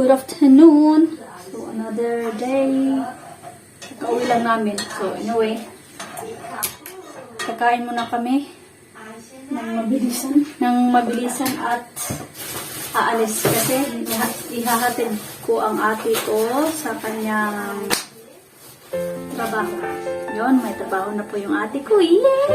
Good afternoon. So, another day. Kakauwi lang namin. So, anyway. Kakain muna kami. Nang mabilisan at aalis. Kasi, ihahatid ko ang ate ko sa kanyang trabaho. Yun, may trabaho na po yung ate ko. Yay!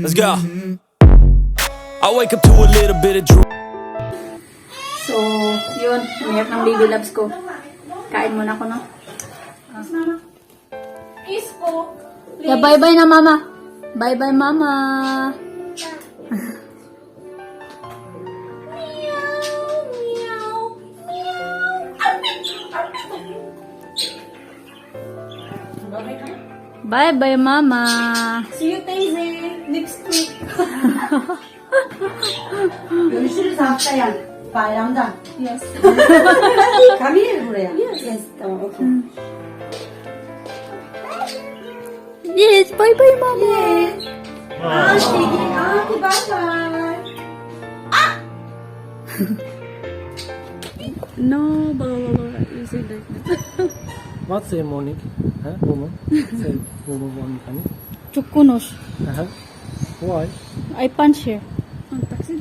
Let's go. I wake up to a little bit of drool. So, yun. Umiyak ng baby loves ko. Kain muna ako, no? Mama. Kiss po. Yeah, bye-bye na, mama. Bye-bye, mama. Bye-bye, mama. See you, Daisy. Next week. Görüşürüz haftaya. Bayramda. Yes. Come here buraya. Yes. Tamam, okay. Yes, bye-bye, mama. Hadi bye-bye. No, blah. You say that. What say morning? Huh? Woman? Say woman one funny. Chukunos. Uh-huh. Why? I punch here. Okay.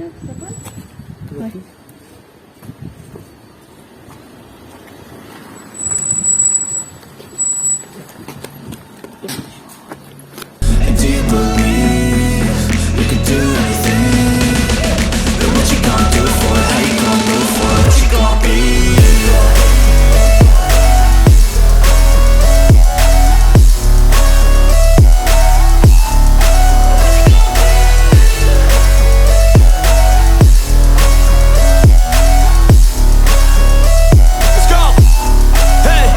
Do you believe you can do anything? But what you gonna do for it? How you gonna move for it? What you gonna be? Let's go. Hey.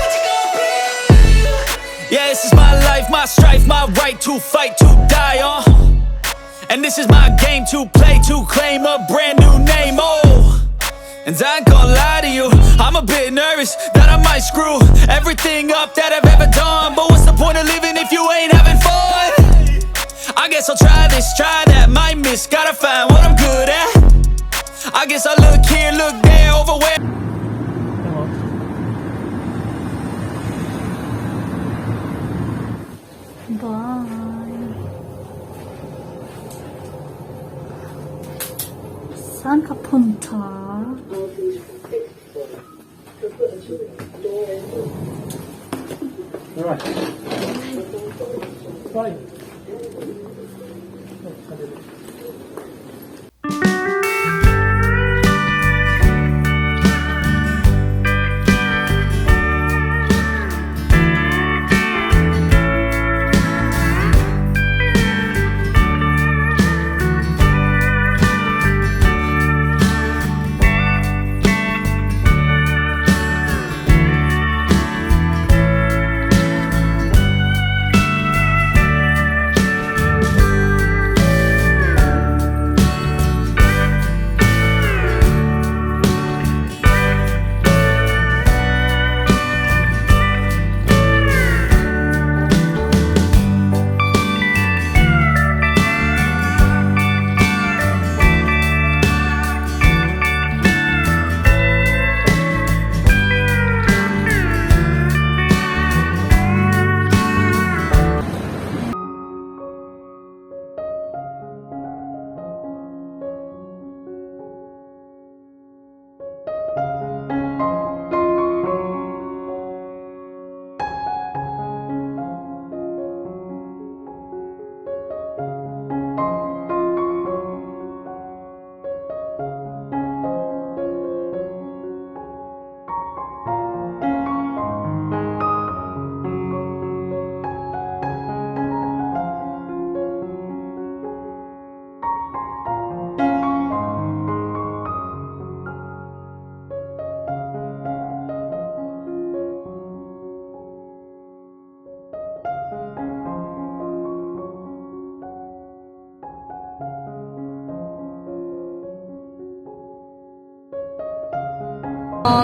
Yeah, this is my life, my strife, my right to fight, to die on. And this is my game to play, to claim a brand new name, oh. And I ain't gonna lie to you, I'm a bit nervous that I might screw everything up that I've ever done. But what's the point of living if you ain't having fun? I guess I'll try this, try that, might miss, gotta find what I'm good at. I guess I'll look here, look there, over where. Bye. Saan ka punta? Alright. Bye.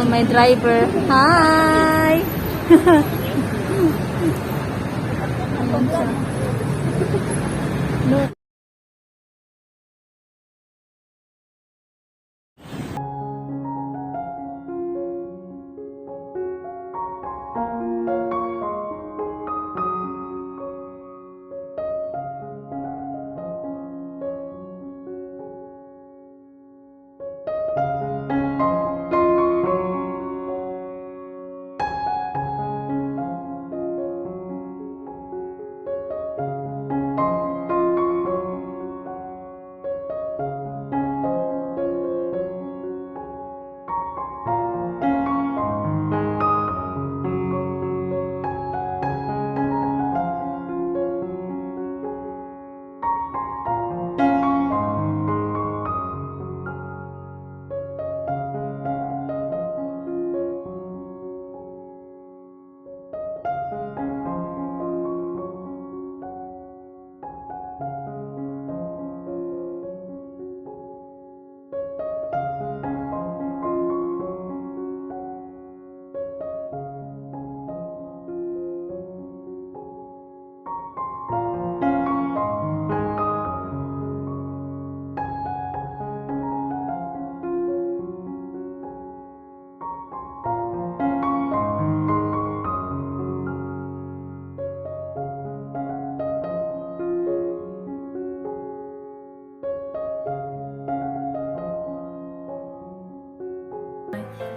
My driver. Hi! pag-vlog. No.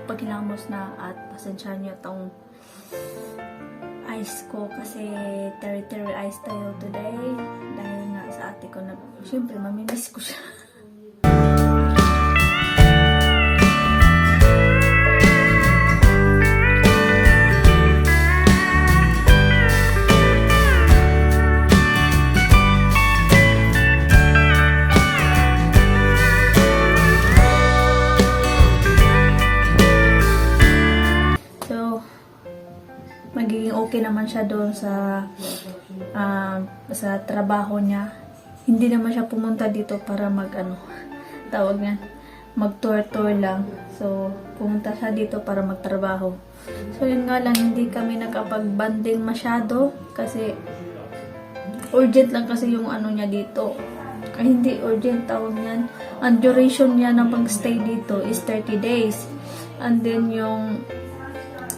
Pagkilamos na at pasensya nyo tong ice ko kasi terry ice tayo today dahil nga sa ate ko na syempre mamimiss ko siya. Magiging okay naman siya doon sa trabaho niya. Hindi naman siya pumunta dito para tawag nga, mag-tour lang. So, pumunta siya dito para magtrabaho. So, yun nga lang, hindi kami nakapag-banding masyado kasi urgent lang kasi yung niya dito. Ay, hindi urgent, tawag niyan. Ang duration niya ng pag-stay dito is 30 days. And then, yung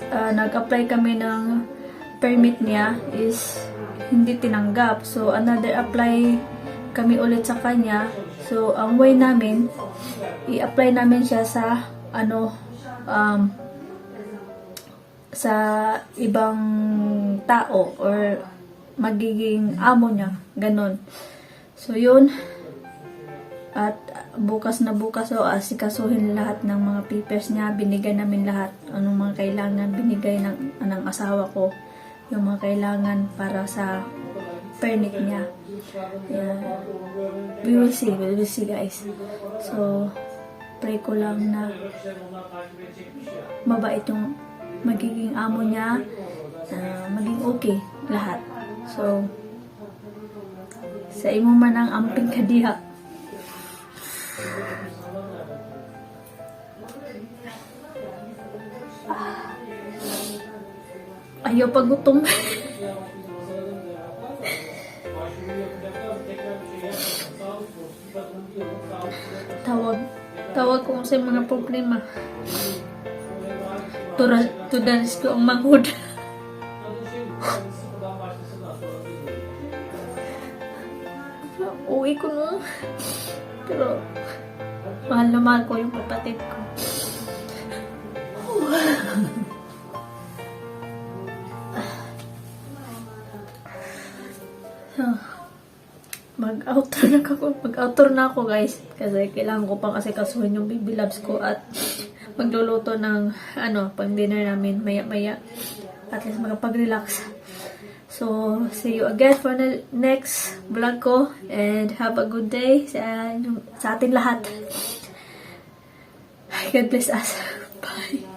nag-apply kami ng permit niya is hindi tinanggap. So, another apply kami ulit sa kanya. So, ang way namin, i-apply namin siya sa sa ibang tao or magiging amo niya. Ganon. So, yun. At bukas so asikasuhin lahat ng mga papers niya, binigay namin lahat anong mga kailangan, binigay ng asawa ko yung mga kailangan para sa permit niya. Yeah. We will see guys. So pray ko lang na mabait yung magiging amo niya, maging okay lahat. So sa imo man ang amping kadiha. Ayaw pagutom. Tawag ko sa mga problema. Tudalis ko ang manghod. Uwi ko no. Pero mahal na mahal ko yung kapatid ko. Mag-outro na ako guys kasi kailangan ko pang kasi kasuhin yung baby loves ko at magluluto ng pang dinner namin maya at least magpag-relax. So see you again for the next vlog ko and have a good day sa atin lahat. God bless us. Bye.